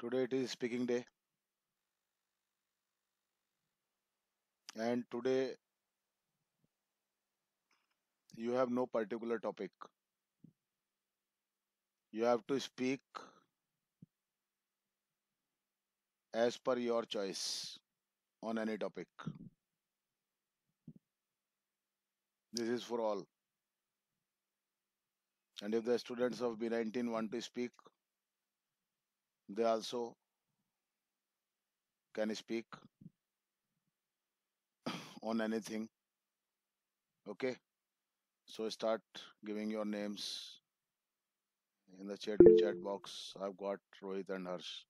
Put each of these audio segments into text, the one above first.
Today it is speaking day, and today you have no particular topic. You have to speak as per your choice on any topic. This is for all. And if the students of B19 want to speak, they also can speak on anything. Okay? So start giving your names in the chat box. I've got Rohit and Harsh.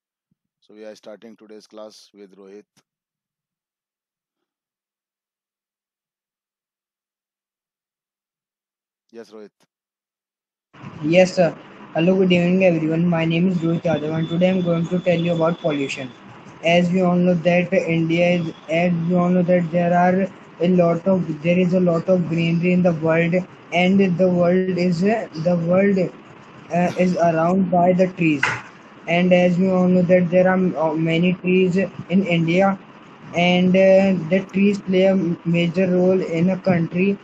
So we are starting today's class with Rohit. Yes, Rohit. Yes, sir. Hello, good evening, everyone. My name is Rohit Yadav, and today I'm going to tell you about pollution. As we all know that as we all know that there is a lot of greenery in the world, and the world is around by the trees. And as we all know that there are many trees in India, and the trees play a major role in a country.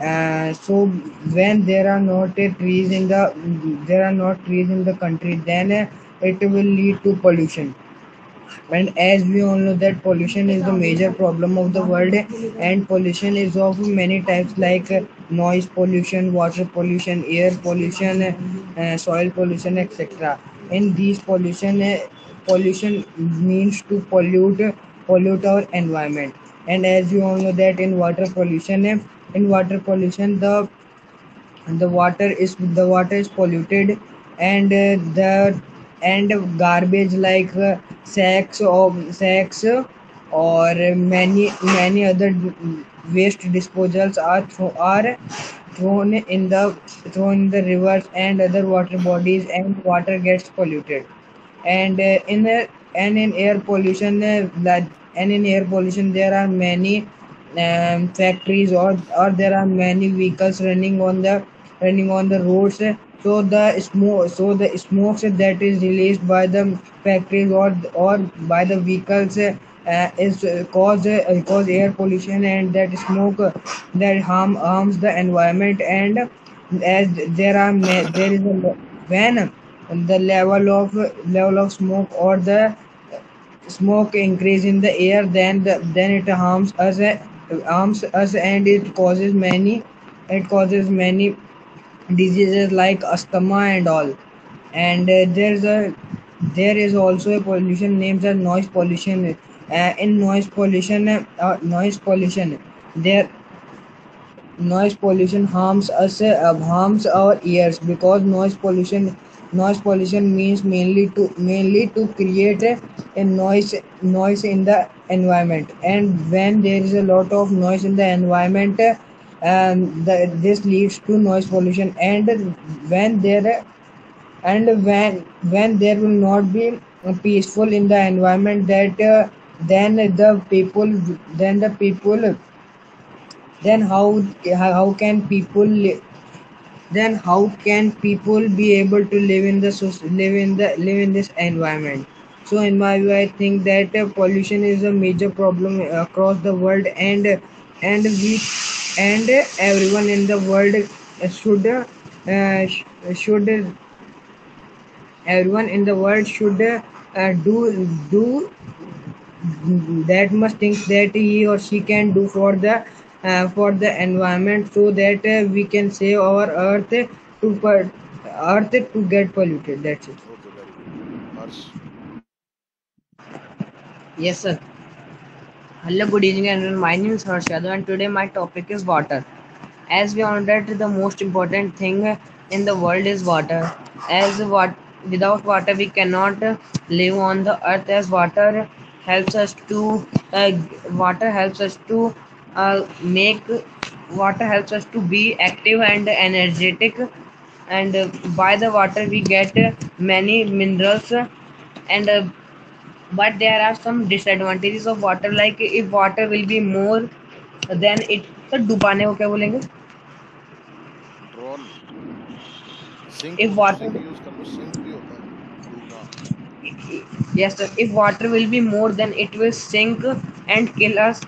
So when there are not trees in the country, then it will lead to pollution. And as we all know that pollution is the major problem of the world, and pollution is of many types like noise pollution, water pollution, air pollution, soil pollution, etc. In these pollution means to pollute our environment. And as you all know that in water pollution, the water is polluted, and the and garbage like sacks or many other waste disposals are thrown in the rivers and other water bodies, and water gets polluted. And in air pollution, there are many factories, or there are many vehicles running on the roads. So the smokes that is released by the factories, or by the vehicles, is cause air pollution, and that smoke that harms the environment. And as there is a when the level of smoke, or the smoke increase in the air, then it harms us, and it causes many diseases like asthma and all. And there is also a pollution named as noise pollution. In noise pollution, there noise pollution harms our ears, because noise pollution means mainly to create a noise in the environment. And when there is a lot of noise in the environment, this leads to noise pollution. And when there when there will not be peaceful in the environment, that then the people then the people then how can people how can people be able to live in this environment? So in my view, I think that pollution is a major problem across the world. And everyone in the world should everyone in the world should do that much things that he or she can do for the environment, so that we can save our earth to get polluted. That's it. Okay, very good. Harsh. Yes, sir. Hello, good evening, everyone. My name is Harsh Yadav, and today my topic is water. As we know that the most important thing in the world is water. As what Without water we cannot live on the earth, as helps us to uh, water helps us to make water helps us to be active and energetic. And by the water we get many minerals. And but there are some disadvantages of water, like if water will be more, then it तो डुबाने को क्या बोलेंगे? Drown. Sink. If water sink use कर लो. Sink भी होता है डूबना. Yes, sir. If water will be more, then it will sink and kill us.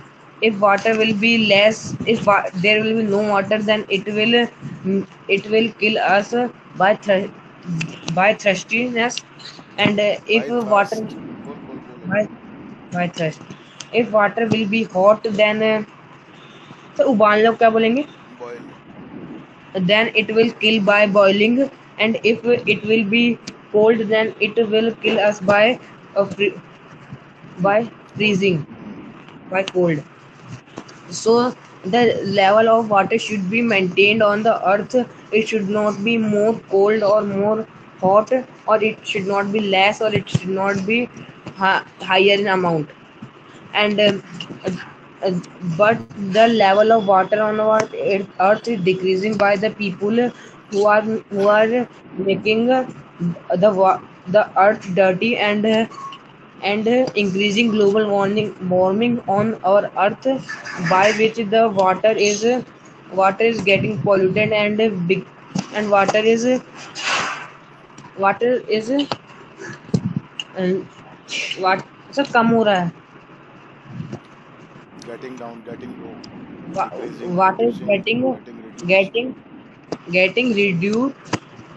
If water will be less, if there will be no water, then it will kill us by thirstiness. And if By water thrust. बोल एक by, bar. by thirst, if water will be hot, then तो उबालने को क्या बोलेंगे? Boil. Then it will kill by boiling, and if it will be cold, then it will kill us uh, free, by Cold. freezing, by cold. So the level of water should be maintained on the earth. It should not be more cold or more hot, or it should not be less, or it should not be higher in amount. And uh, uh, but the level of water on our earth is decreasing by the people who are making the earth dirty, and increasing global warming on our earth, by which the water is getting polluted, and water is what सब कम हो रहा है. Getting down, getting low, Wa- decreasing, water is reducing, getting getting reduced. getting getting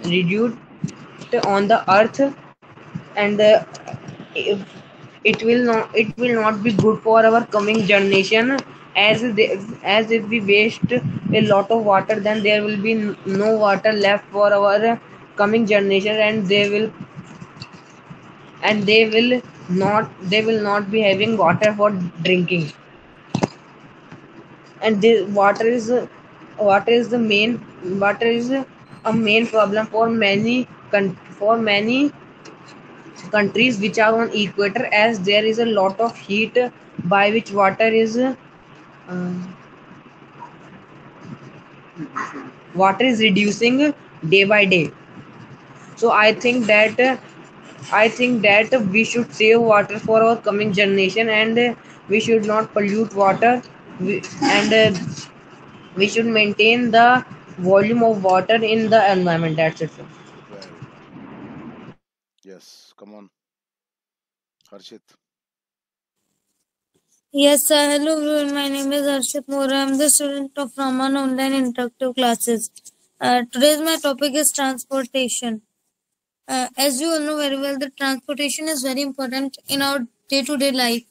Hmm. reduced on the earth, and if it will not be good for our coming generation, as if we waste a lot of water, then there will be no water left for our coming generation, and they will not be having water for drinking. And this water is a main problem for many countries which are on equator, as there is a lot of heat, by which water is reducing day by day. So I think that we should save water for our coming generation, and we should not pollute water, and we should maintain the volume of water in the environment. That's it, sir. Very good. Yes, come on, Harshit. Yes, hello everyone. My name is Arshit Mora. I'm the student of Raman Online Interactive Classes. Today's my topic is transportation. As you all know very well, the transportation is very important in our day-to-day life.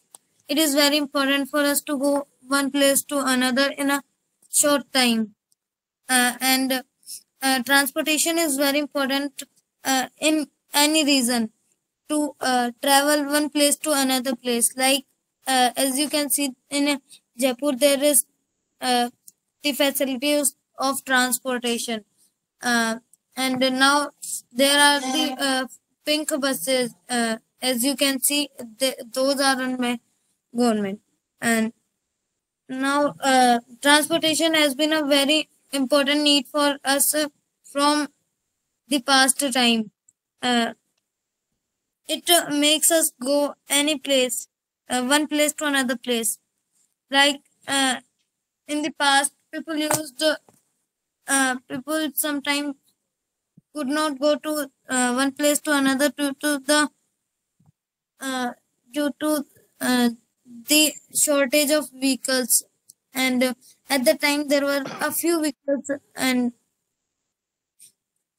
It is very important for us to go one place to another in a short time. And transportation is very important in any reason to travel one place to another place. Like as you can see in Jaipur, there is uh, the facilities of transportation, uh, and now there are the pink buses. As you can see, those are run by government. And now transportation has been a very important need for us from the past time. Uh, it makes us go any place, one place to another place. Like in the past, people sometimes could not go to one place to another uh, due to the shortage of vehicles. And at the time, there were a few vehicles, and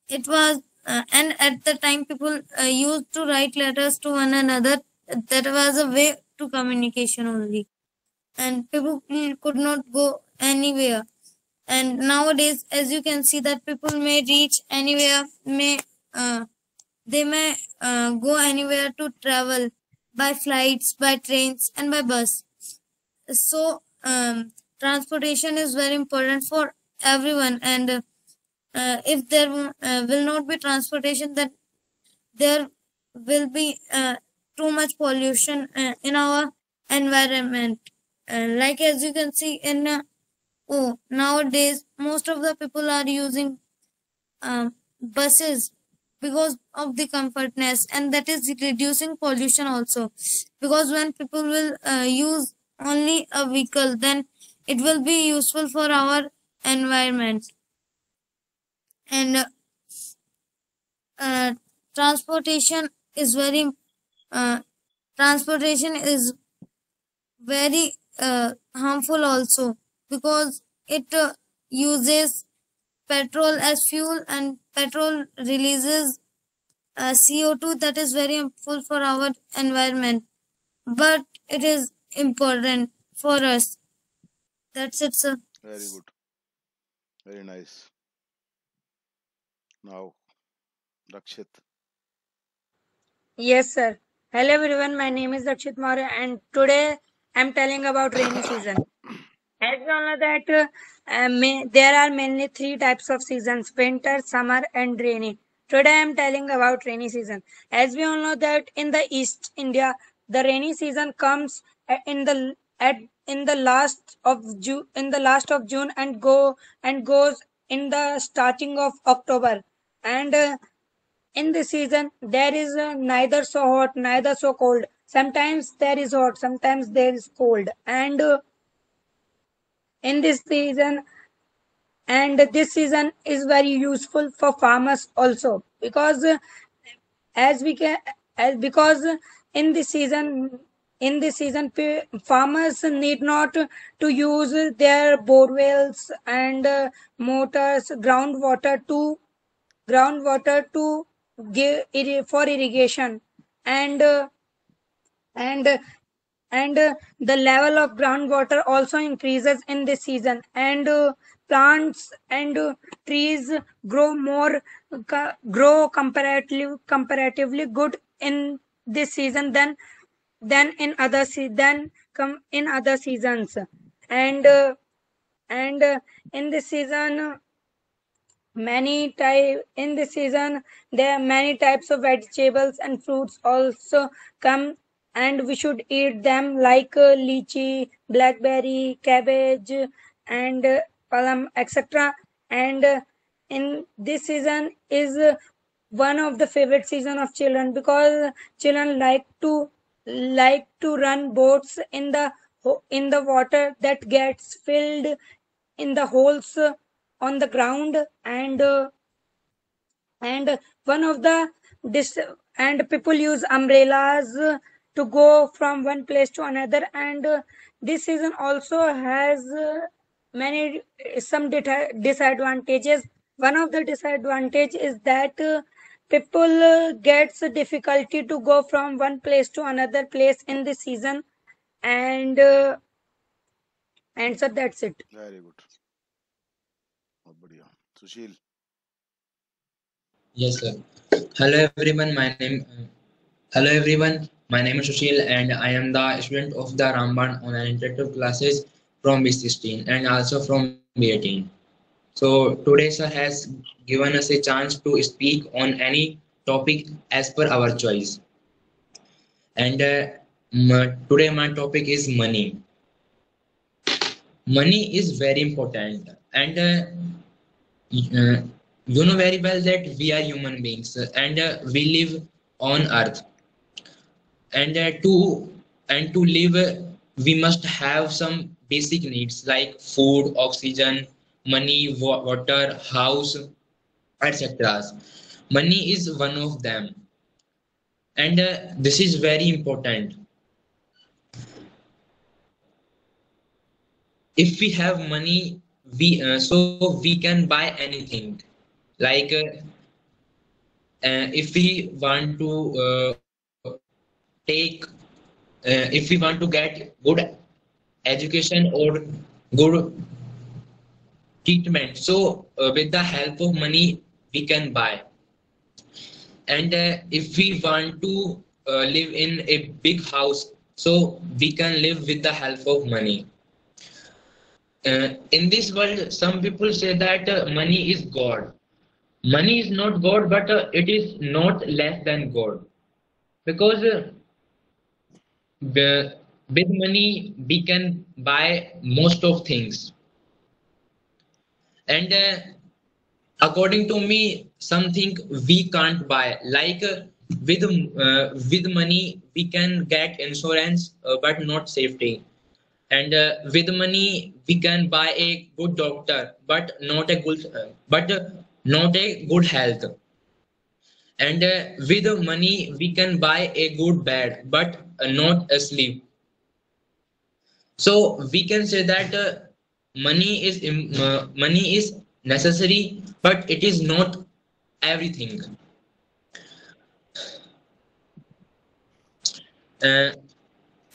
it was and at the time people used to write letters to one another. That was a way to communication only, and people could not go anywhere. And nowadays, as you can see, that people may reach anywhere, may they may go anywhere to travel by flights, by trains, and by bus. So transportation is very important for everyone. And if there will not be transportation, then there will be too much pollution in our environment. Like as you can see in nowadays, most of the people are using buses because of the comfortness, and that is reducing pollution also. Because when people will use only a vehicle, then it will be useful for our environment. And uh, transportation is very uh, transportation is very harmful also, because it uses petrol as fuel, and petrol releases CO2 that is very harmful for our environment, but it is important for us. That's it, sir. Very good. Very nice. Now, Rakshit. Yes, sir. Hello, everyone. My name is Dakshit Maurya, and today I'm telling about rainy season. As we all know that there are mainly three types of seasons: winter, summer, and rainy. Today I'm telling about rainy season. As we all know that in the East India, the rainy season comes in the last of June and goes in the starting of October. And in this season, there is neither so hot, neither so cold. Sometimes there is hot, sometimes there is cold. In this season, this season is very useful for farmers also, because as we can as because in this season farmers need not to use their borewells and motors groundwater to for irrigation. And uh, and uh, and uh, the level of groundwater also increases in this season, and plants and trees grow comparatively good in this season than in other seasons. And uh, and uh, in this season many type in this season there are many types of vegetables and fruits also come, and we should eat them like lychee, blackberry, cabbage, and palam, etc. And in this season is one of the favorite season of children, because children like to run boats in the water that gets filled in the holes on the ground. And one of the dis- and people use umbrellas to go from one place to another. And this season also has many some disadvantages. One of the disadvantage is that people gets difficulty to go from one place to another place in this season. And uh, and so that's it. Very good. बहुत बढ़िया. Sushil. Yes, sir. Hello everyone. Hello everyone. My name is Sushil, and I am the student of the Ramban online interactive classes from B16 and also from B18. So today sir has given us a chance to speak on any topic as per our choice. And today my topic is money. Money is very important, and uh, you know very well that we are human beings, and we live on earth, and to live we must have some basic needs like food, oxygen, money, water, house, etc. Money is one of them, and this is very important. If we have money, we can buy anything, like if we want to take if we want to get good education or good treatment, so with the help of money we can buy. And if we want to live in a big house, so we can live with the help of money. In this world, some people say that money is God. Money is not God, but it is not less than God. Because with money we can buy most of things. And according to me, something we can't buy. Like with money we can get insurance, but not safety. And with money we can buy a good doctor, but not a good health. And with the money, we can buy a good bed, but not a sleep. So we can say that money is necessary, but it is not everything. Uh,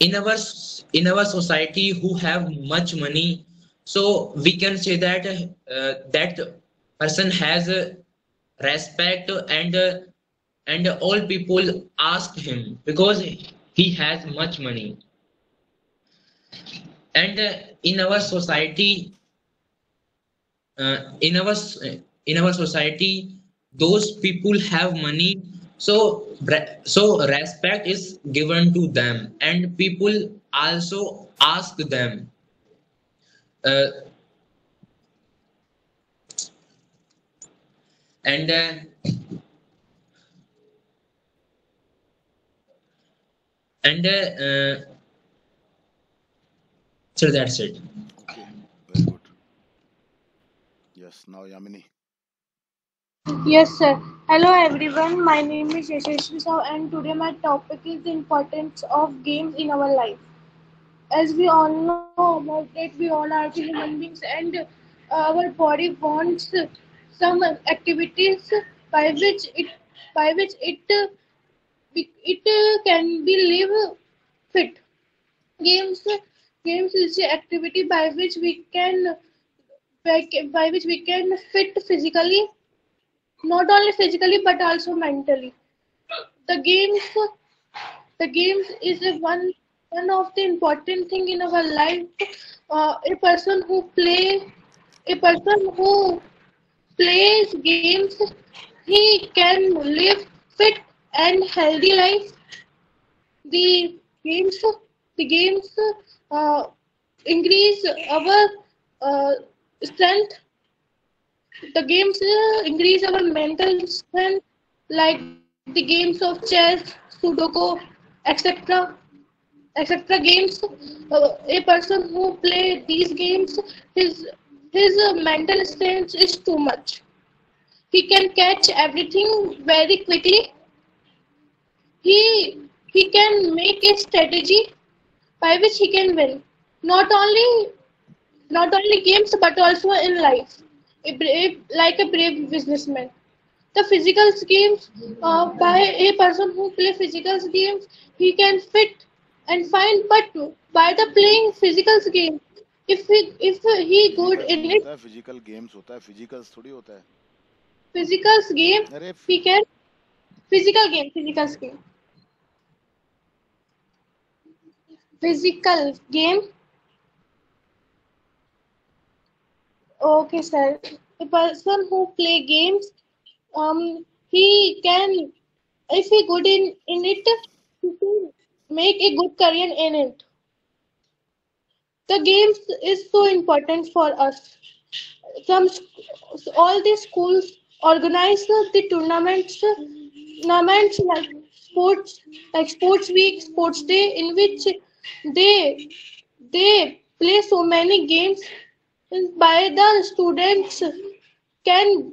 in our society who have much money, so we can say that that person has respect, and all people ask him because he has much money. And in our society, uh, in our in our society, those people have money, so so respect is given to them, and people also ask them. uh, and and so that's it. Okay, very good. Yes, now Yamini. Yes, sir. Hello, everyone. My name is Yashasvi Saw, and today my topic is the importance of games in our life. As we all know about it, we all are the human beings, and our body wants some activities by which it can be live fit. Games games is the activity by which we can fit physically, not only physically but also mentally. The games the games is one of the important thing in our life. A person who plays games, he can live fit and healthy life. The games the games uh, increase our uh, strength. The games increase our mental strength, like the games of chess, Sudoku, etc. etc. games. A person who play these games, his mental strength is too much. He can catch everything very quickly. He can make a strategy by which he can win. Not only not only games but also in life. Like a brave businessman. The physical games, by a person who play physical games, he can fit and fine, but by the playing physical game, if he good physicals in नहीं it, होता है, physical games होता है, physicals थोड़ी होता है. physical game, अरे he can physical game. Okay, sir. A person who play games, he can, if he good in it, he can make a good career in it. The games is so important for us. Some all the schools organize the tournaments like sports week, sports day, in which they they play so many games, and can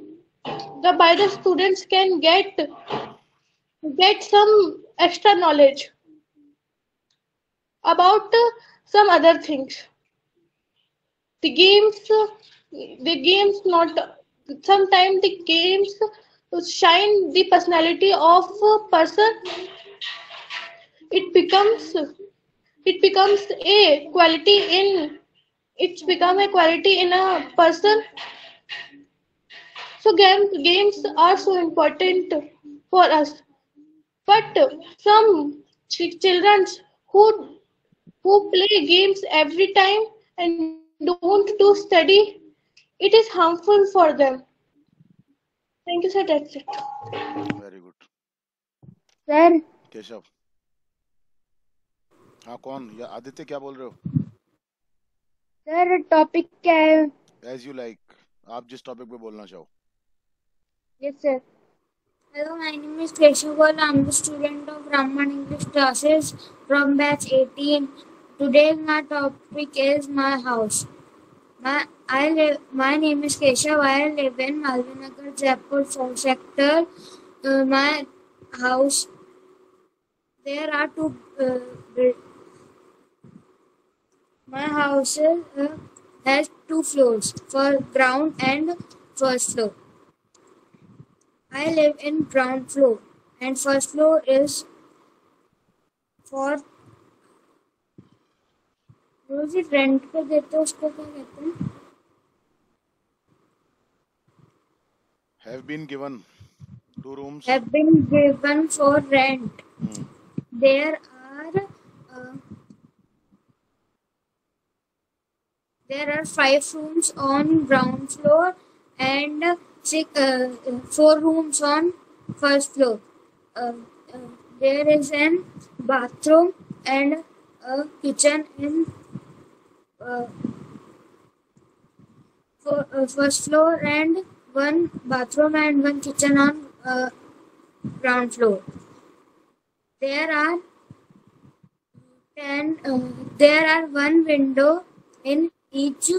by the students can get some extra knowledge about some other things. The games the games not sometimes the games shine the personality of a person. It becomes it becomes a quality in it's become a quality in a person. So games are so important for us, but some children who who play games every time and don't do study, it is harmful for them. Thank you, sir. That's it. Very good. Sir, Keshav. हाँ, कौन या आदित्य, क्या बोल रहे हो? sir, topic क्या है? As you like, आप जिस टॉपिक पे बोलना चाहो. Yes, sir. Hello, my name is Keshav. I'm the student of Raman English classes from batch 18. Today's my topic is my house. My name is Keshav. I live in Malvinagar, Jaipur sector. my house, there are two. My house has two floors, for ground and first floor. I live in ground floor, and first floor is for जो भी rent पे देते हैं उसको क्या कहते हैं? Have been given 2 rooms. Have been given for rent. There are 5 rooms on ground floor and 4 rooms on first floor. There is an bathroom and a kitchen in first floor, and one bathroom and one kitchen on ground floor. There are 1 window in each,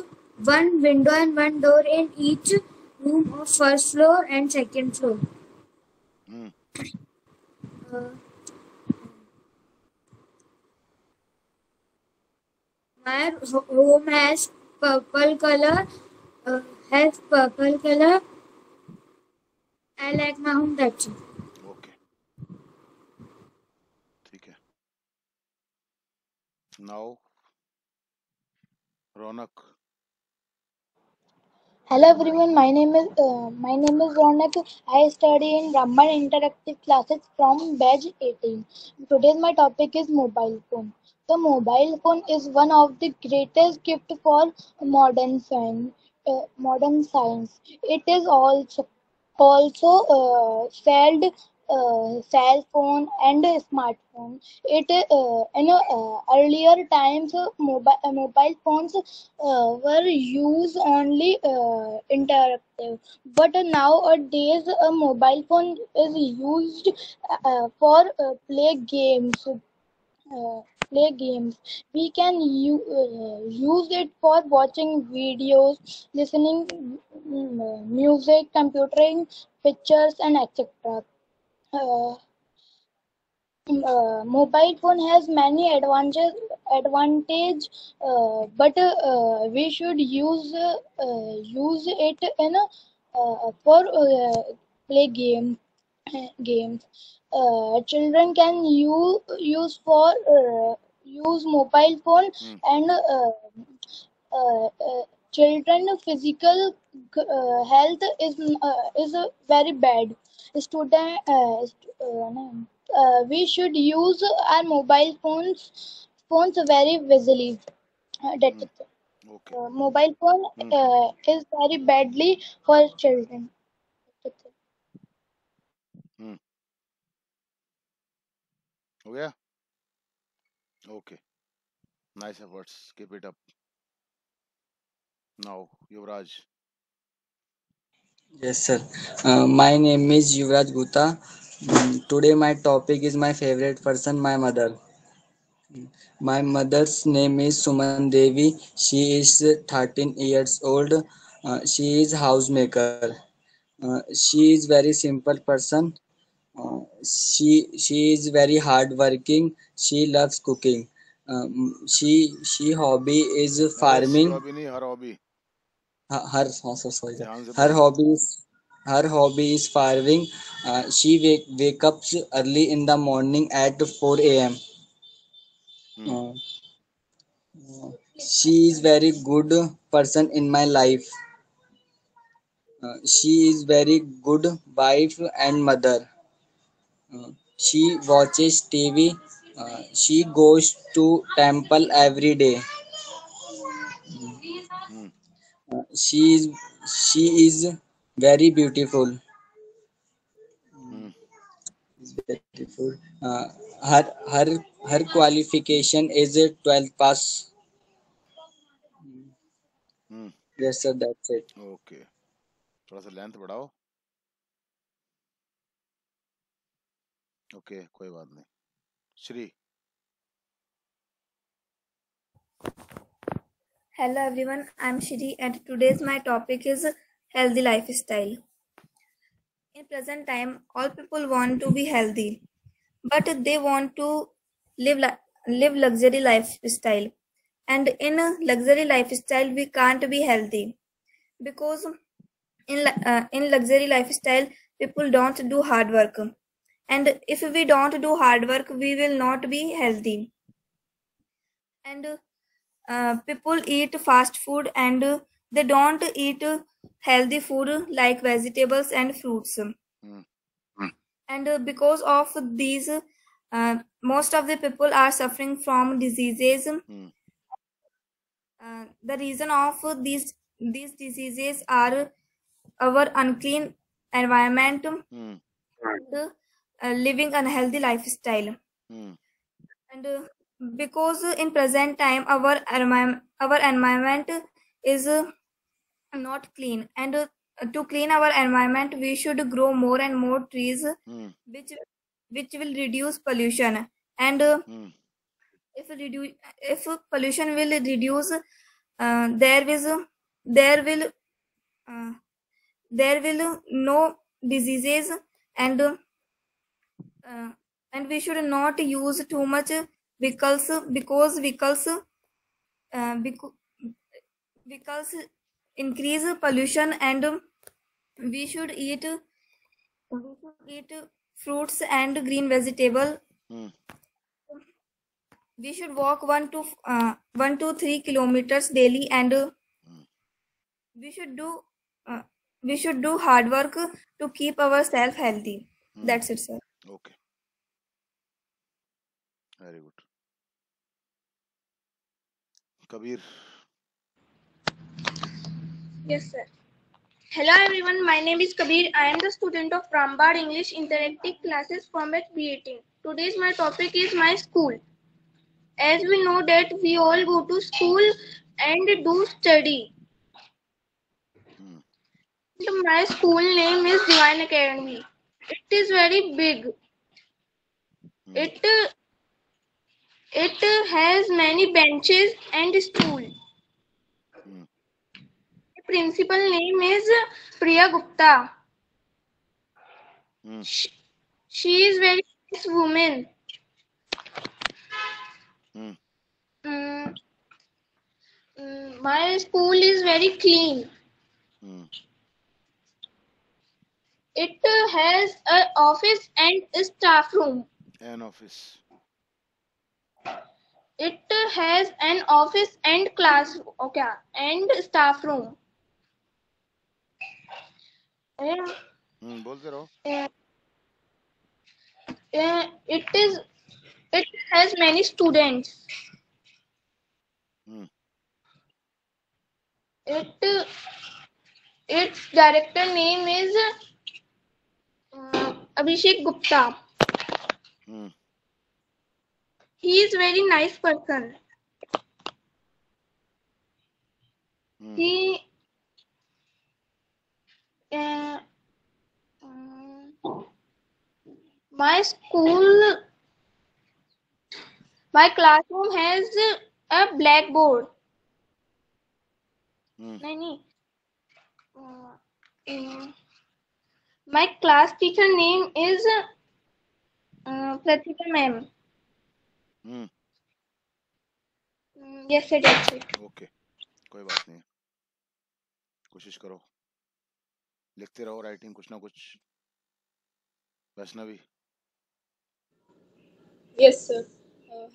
1 window and 1 door in each room of first floor and second floor. My home has purple color. I like my home, that's it. Okay. ठीक है. Now, Ronak. Hello everyone, my name is Ronak. I study in Brahman Interactive Classes from batch 18. Today my topic is mobile phone. The mobile phone is one of the greatest gift for modern science. It is also sold cell phone and smartphone. Earlier times mobile phones were used only interactive, but nowadays a mobile phone is used for play games. We can use it for watching videos, listening music, computering pictures, and etc. Uh, Mobile phone has many advantage, but we should use it in for play games. Children can use mobile phone, and children physical health is very bad. Student no. We should use our mobile phones very wisely. That's it. Okay. Mobile phone is very badly for children. That's it. हो गया? Okay. Nice efforts. Keep it up. Now, Yuvraj. Yes, sir. My name is Yuvraj Gupta. Today, my topic is my favorite person, my mother. My mother's name is Suman Devi. She is 13 years old. She is housemaker. She is very simple person. She is very hardworking. She loves cooking. She hobby is She farming. hobby नहीं, her hobby. Sorry, sir. ध्यान से Her बोल. hobby is her hobby is farming. She wake up early in the morning at 4 a.m. Uh, she is very good person in my life. She is very good wife and mother. She watches TV. She goes to temple every day. Uh, she is she is very beautiful. Beautiful. Her qualification is a 12th pass. Yes, sir. That's it. Okay. थोड़ा सा length बढ़ाओ. Okay, कोई बात नहीं. Shri. Hello everyone, I'm Shri and today's my topic is healthy lifestyle. In present time, all people want to be healthy, but they want to live luxury lifestyle. And in a luxury lifestyle, we can't be healthy because in luxury lifestyle, people don't do hard work. And if we don't do hard work, we will not be healthy. And people eat fast food, and they don't eat healthy food like vegetables and fruits. Hmm. And because of these, most of the people are suffering from diseases. Hmm. The reason of these diseases are our unclean environment Hmm. and living unhealthy lifestyle. Hmm. And because in present time our environment is not clean, and to clean our environment we should grow more and more trees, Hmm. which which will reduce pollution. And Hmm. if pollution will reduce, there is there will uh, there will no diseases. And and we should not use too much vehicles, because because vehicles increase pollution. And we should eat fruits and green vegetable. Hmm. We should walk 1 to 3 kilometers daily. And we should do uh, we should do hard work to keep ourselves healthy. Hmm. That's it, sir. Okay. Very good. Kabir. Yes, sir. Hello everyone, my name is Kabir. I am the student of Rambad English Interactive Classes from at B18. Today's my topic is my school. As we know that we all go to school and do study. Hmm. My school name is Divine Academy. It is very big. Hmm. It has many benches and stool. Hmm. The principal name is Priya Gupta. Hmm. She is very nice woman. Hmm. Mm, my school is very clean. Hmm. It has an office and a staff room. An office. It has an office and class, okay, and staff room. Uh, बोलते रहो. uh, it has many students. Hmm. Its director name is Abhishek Gupta. Hmm. He is very nice person. Hmm. He uh, um, my school, my classroom has a blackboard. Hmm. नहीं, uh, my class teacher name is Pratika ma'am. Hmm. Yes, sir, that's it. Okay. कोई बात नहीं. कोशिश करो. लिखते रहो writing कुछ ना कुछ. Vaishnavi. Yes, sir.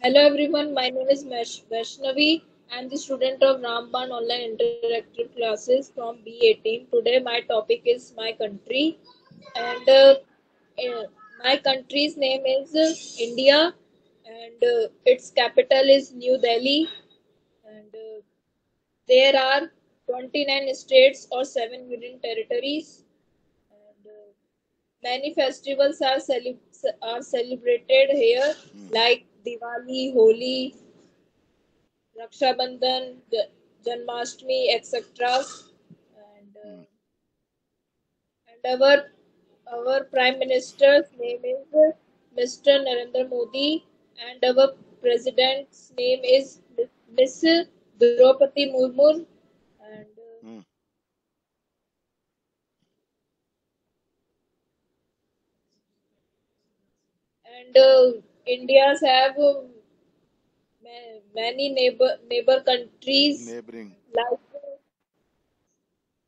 Hello, everyone. My name is Vaishnavi. I'm the student of Ramban Online Interactive Classes from B18. Today, my topic is my country, and uh, my country's name is India, and its capital is New Delhi, and there are 29 states or 7 union territories, and many festivals are celebrated here, Hmm. like Diwali, Holi, Raksha Bandhan, Janmashtami, etc. And Hmm. and our Prime Minister's name is Mr. Narendra Modi, and our President's name is Miss Draupadi Murmu, and Hmm. and India's have many neighbor countries Neighboring.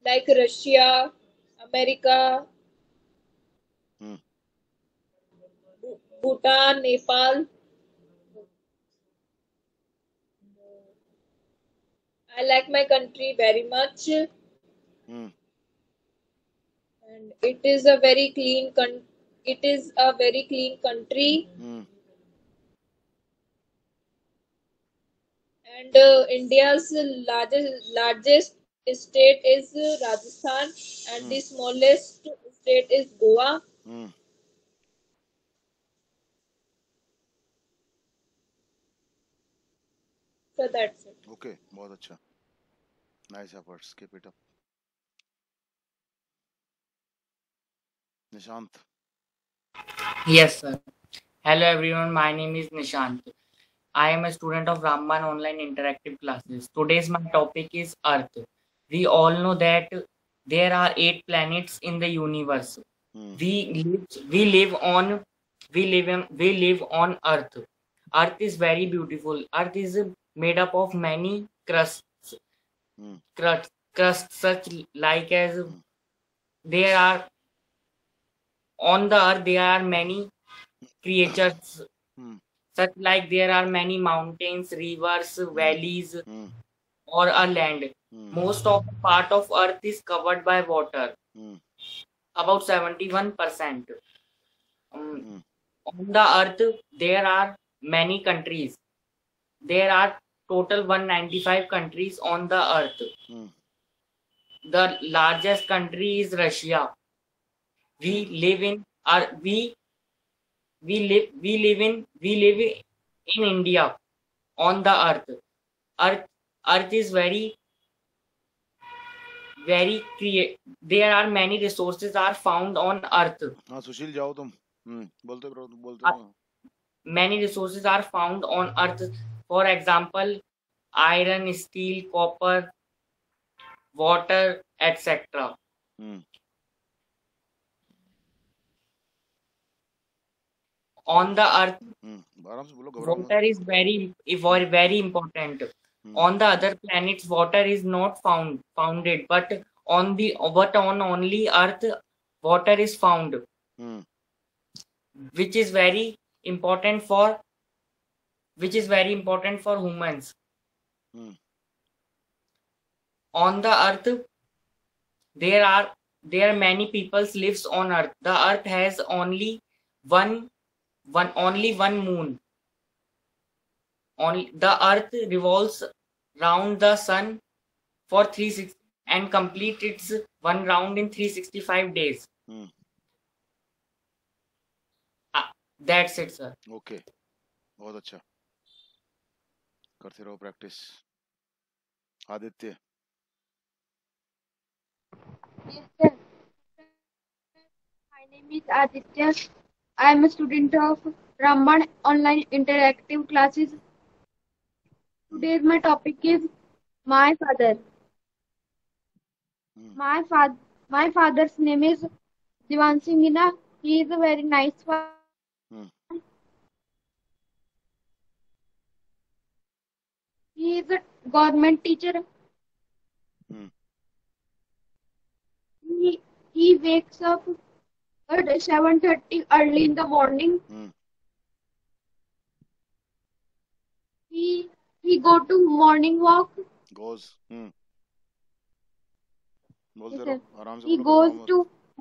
like Russia, America, Hmm. Bhutan, Nepal. I like my country very much, Hmm. and it is a very clean it is a very clean country, Hmm. and India's largest state is Rajasthan, and Hmm. the smallest state is Goa. Hmm. So that's it. Okay. बहुत अच्छा. Nice efforts. Keep it up. Nishant. Yes, sir. Hello, everyone. My name is Nishant. I am a student of Ramban Online Interactive Classes. Today's my topic is Earth. We all know that there are 8 planets in the universe. Hmm. We live on we live on Earth. Earth is very beautiful. Earth is made up of many Hmm. crusts such like as Hmm. there are on the earth there are many creatures Hmm. such like there are many mountains, rivers, Hmm. valleys, Hmm. or a land. Hmm. Most of the part of Earth is covered by water, Hmm. about 71%. Um, Hmm. on the Earth, there are many countries. There are total 195 countries on the Earth. Hmm. The largest country is Russia. Hmm. We live in our we live in India on the Earth. Earth Earth is very create there are many resources are found on earth. हाँ सुशील जाओ तुम. बोलते Uh, रहो. many resources are found on earth, for example iron, steel, copper, water, etc. Hmm. On the earth Hmm. आराम से बोलो घबराओ मत. water is very important. Hmm. On the other planets water is not founded, but on only earth water is found, Hmm. which is very important for humans. Hmm. On the earth there are many peoples lives on earth. The earth has one only one moon. Only the earth revolves round the sun for 36 and complete its one round in 365 days. Hmm. Uh, that's it, sir. Okay. बहुत अच्छा. करते रहो practice. Aditya. Yes, sir. My name is Aditya. I am a student of Ramban Online Interactive Classes. Today's my topic is my father. Hmm. My father's name is Divan Singhina. He is a very nice one. Hmm. He is a government teacher. Hmm. He, he wakes up at 7:30 early in the morning. Hmm. He go to morning walk. Goes. Hmm. बोलते Yes, रहो. sir. आराम से He बोलो घबराओ goes मत. to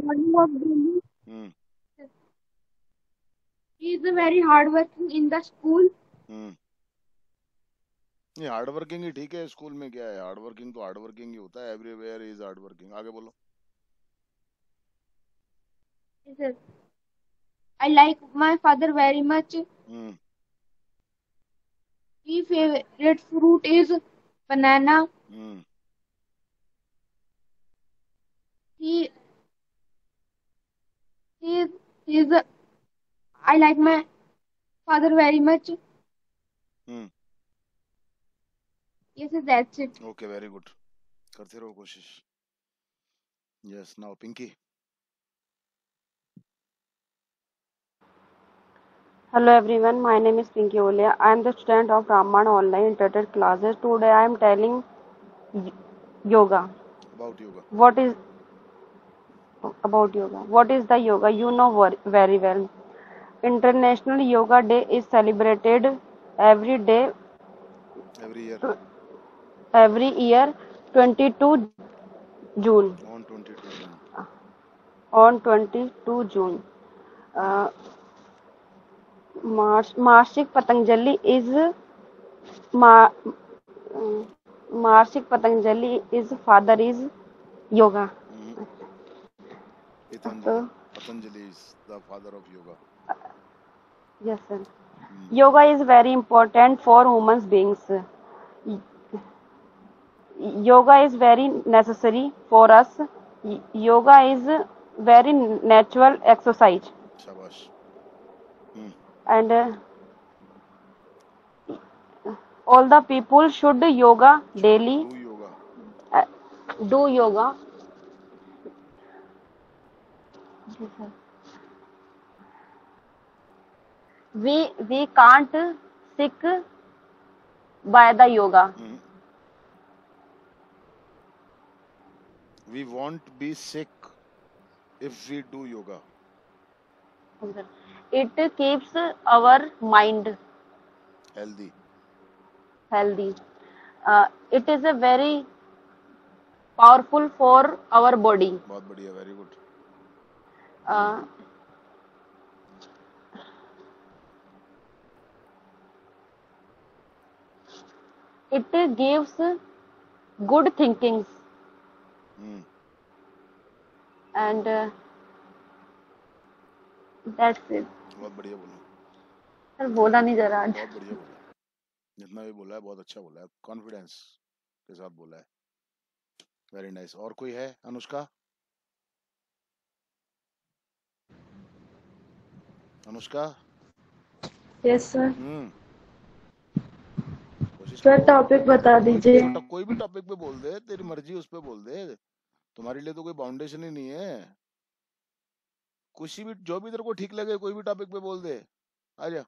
morning walk daily. Hmm. He is a very hardworking in the school. Hmm. ये hard working ही ठीक है. स्कूल में क्या है? हार्ड वर्किंग तो हार्ड वर्किंग ही होता है. Everywhere is hard working. आगे बोलो. Yes, sir. I like my father very much. Hmm. His favorite fruit is banana. Hmm. He he he is. I like my father very much. Hmm. Yes, sir, that's it. Okay very good. करते रहो कोशिश. Yes now Pinky. Hello everyone, my name is Pinky Olia. I am the student of Raman Online Internet Classes. Today I am telling yoga. About yoga. What is about yoga? What is the yoga? You know very well. International Yoga Day is celebrated every day, Every year. every year, 22 June. On 22 June. On 22 June. Uh, Marshik Patanjali is Ma, Marshik Patanjali is father is yoga. Patanjali is the father of yoga. Yes, sir. Yoga is very important for human beings. Yoga is very necessary for us. Yoga is very natural exercise. Shabash. And all the people should yoga daily. Do yoga. Do yoga. We can't sick by the yoga. We won't be sick if we do yoga. It keeps our mind Healthy. It is a very powerful for our body. बहुत बढ़िया, very good. It gives good thinkings. And that's it. बहुत बढ़िया बोला. Sir बोला नहीं जरा आज. बहुत बढ़िया बोला. जितना भी बोला है बहुत अच्छा बोला है. कॉन्फिडेंस के साथ बोला है. Very nice. और कोई है? अनुष्का? अनुष्का? Yes sir. कोशिश सर टॉपिक बता दीजिए. कोई भी टॉपिक पे बोल दे, तेरी मर्जी उस पे बोल दे. तुम्हारे लिए तो कोई बाउंडेशन ही नहीं है. कुछ भी जो भी तेरे को ठीक लगे कोई भी टॉपिक पे बोल दे. आजा.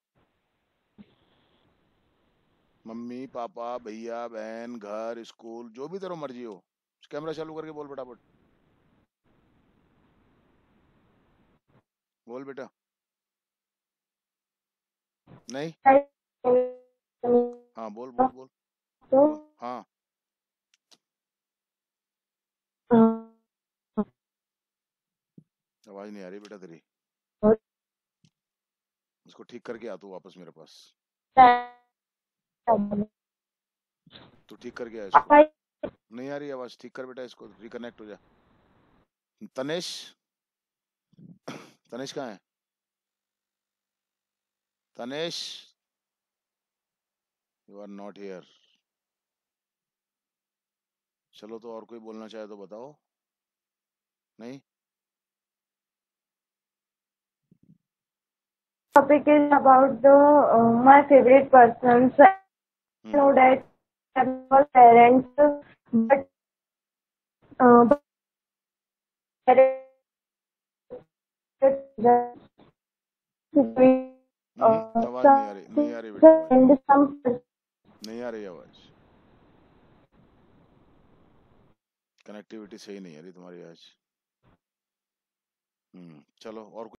मम्मी पापा भैया बहन घर स्कूल जो भी तेरा मर्जी हो. कैमरा चालू करके बोल फटाफट. बोल बेटा. नहीं. हाँ बोल बोल बोल. हाँ. आवाज नहीं आ रही बेटा तेरी. इसको ठीक करके आ तू वापस मेरे पास. तू ठीक करके आ इसको. नहीं आ रही आवाज. ठीक कर बेटा इसको. रिकनेक्ट हो जा. तनेश. तनेश कहाँ है? Tanesh you are not here. चलो तो और कोई बोलना चाहे तो बताओ. नहीं. Topic is about the my favorite persons. I know that I'm not parents, but आवाज नहीं आ रही. नहीं आ रही बेटा. नहीं आ रही आवाज. कनेक्टिविटी सही नहीं आ रही तुम्हारी आज. चलो और